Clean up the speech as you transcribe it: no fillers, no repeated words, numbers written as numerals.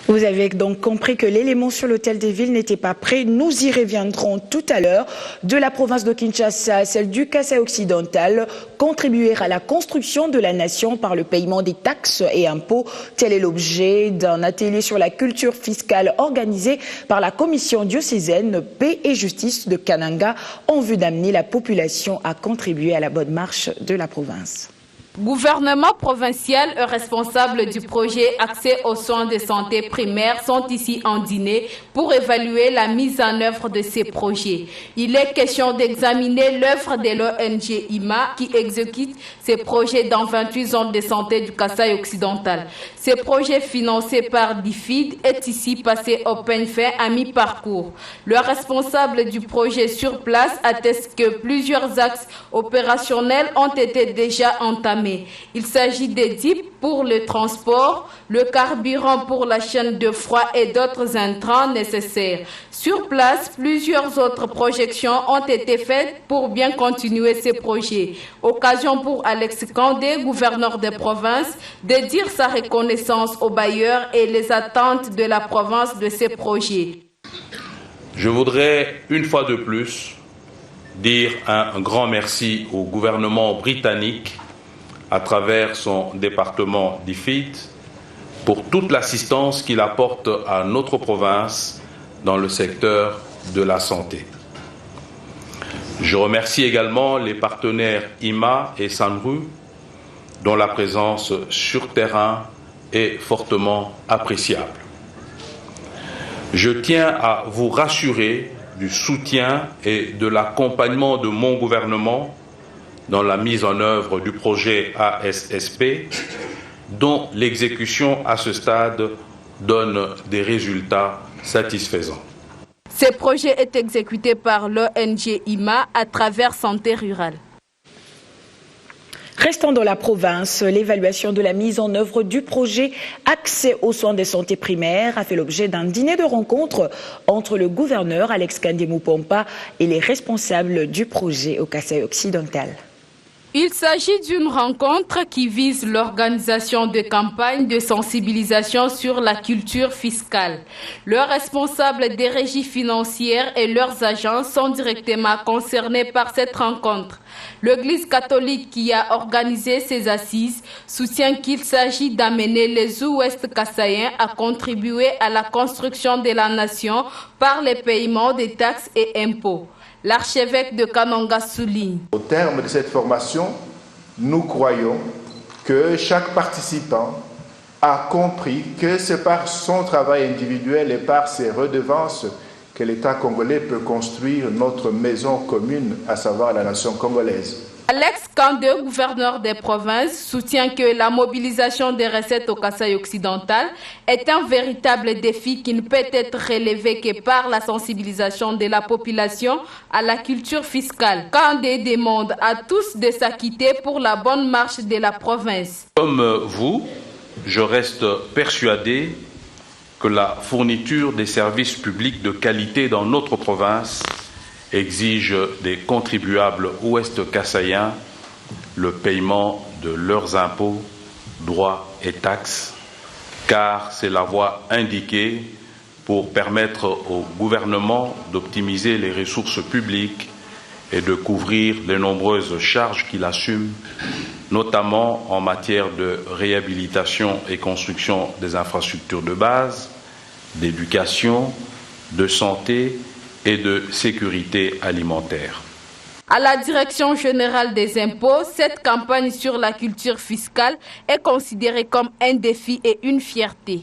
Vous avez donc compris que l'élément sur l'hôtel des villes n'était pas prêt. Nous y reviendrons tout à l'heure. De la province de Kinshasa à celle du Kasaï occidental, contribuer à la construction de la nation par le paiement des taxes et impôts. Tel est l'objet d'un atelier sur la culture fiscale organisé par la commission diocésaine Paix et Justice de Kananga en vue d'amener la population à contribuer à la bonne marche de la province. Gouvernement provincial et responsable du projet Accès aux soins de santé primaires sont ici en dîner pour évaluer la mise en œuvre de ces projets. Il est question d'examiner l'œuvre de l'ONG IMA qui exécute ces projets dans 28 zones de santé du Kasaï occidental. Ce projet financé par DFID est ici passé au peigne fin à mi-parcours. Le responsable du projet sur place atteste que plusieurs axes opérationnels ont été déjà entamés. Il s'agit des DIP pour le transport, le carburant pour la chaîne de froid et d'autres intrants nécessaires. Sur place, plusieurs autres projections ont été faites pour bien continuer ces projets. Occasion pour Alex Kandé, gouverneur de province, de dire sa reconnaissance aux bailleurs et les attentes de la province de ces projets. Je voudrais une fois de plus dire un grand merci au gouvernement britannique à travers son département DFID pour toute l'assistance qu'il apporte à notre province dans le secteur de la santé. Je remercie également les partenaires IMA et Sanru dont la présence sur terrain est fortement appréciable. Je tiens à vous rassurer du soutien et de l'accompagnement de mon gouvernement dans la mise en œuvre du projet ASSP, dont l'exécution à ce stade donne des résultats satisfaisants. Ce projet est exécuté par l'ONG IMA à travers Santé Rurale. Restant dans la province, l'évaluation de la mise en œuvre du projet Accès aux soins de santé primaires a fait l'objet d'un dîner de rencontre entre le gouverneur Alex Kandé Moupompa et les responsables du projet au Kasaï occidental. Il s'agit d'une rencontre qui vise l'organisation de campagnes de sensibilisation sur la culture fiscale. Leurs responsables des régies financières et leurs agents sont directement concernés par cette rencontre. L'Église catholique qui a organisé ces assises soutient qu'il s'agit d'amener les Ouest Kassaïens à contribuer à la construction de la nation par le paiement des taxes et impôts. L'archevêque de Kananga souligne. Au terme de cette formation, nous croyons que chaque participant a compris que c'est par son travail individuel et par ses redevances que l'État congolais peut construire notre maison commune, à savoir la nation congolaise. Alex Kandé, gouverneur des provinces, soutient que la mobilisation des recettes au Kasaï occidental est un véritable défi qui ne peut être relevé que par la sensibilisation de la population à la culture fiscale. Kandé demande à tous de s'acquitter pour la bonne marche de la province. Comme vous, je reste persuadé que la fourniture des services publics de qualité dans notre province exige des contribuables ouest-kassaïens le paiement de leurs impôts, droits et taxes, car c'est la voie indiquée pour permettre au gouvernement d'optimiser les ressources publiques et de couvrir les nombreuses charges qu'il assume, notamment en matière de réhabilitation et construction des infrastructures de base, d'éducation, de santé et de sécurité alimentaire. À la Direction générale des impôts, cette campagne sur la culture fiscale est considérée comme un défi et une fierté.